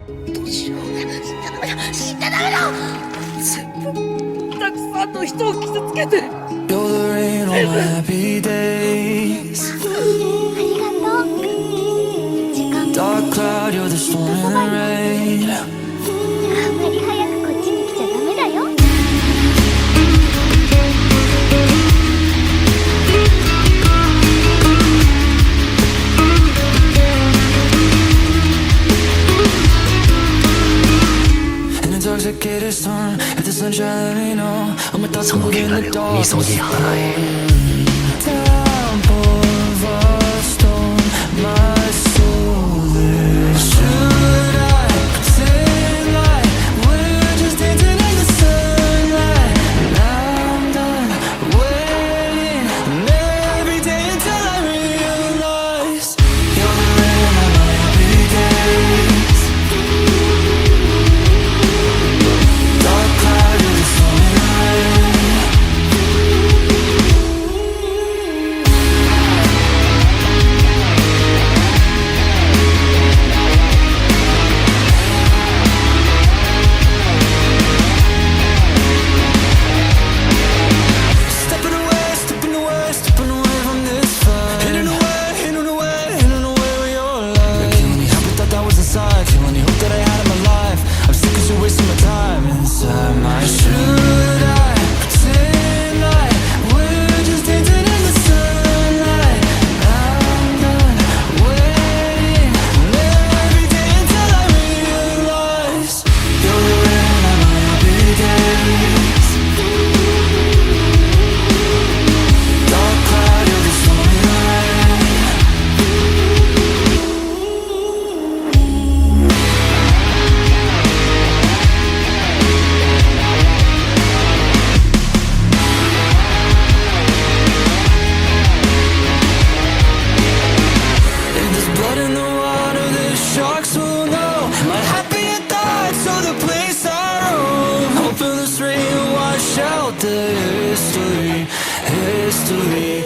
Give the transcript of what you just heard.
どうしよう。死んじゃダメだ。死んじゃダメだ。全部たくさんの人を傷つけて。You're the rain on my happy days. ありがとう。時間 Dark cloud, you're the storm in the rain. あんまり早くこっちに来ちゃダメだよ。Intoxicated storm, if the sunshine let me know. I'm a thought その in 怪我 the で dark. みそに払え。 Downpour of a stone, my soul is. Should I pretend like we're just dancing in the sunlight? Now I'm done waiting, and every day until I realize you're the rain on my happy days. Dark cloud, you're the storm in the rain. Stepping away, stepping away, stepping away from this fight. Hidden away, hidden away, hidden away with your light. Killing me, happy thought that was inside. Killing the hope that I had in my life. I'm sick 'cause you're wasting my time inside my. Should I pretend like we're just dancing in the sunlight? I'm done waiting, and every day until I realize you're the rain on my happy days. Dark cloud, you're the storm in the rain. If there's blood in the water, the sharks will know. My happy thoughts are the place I roam. Hoping this rain will wash out the history, history.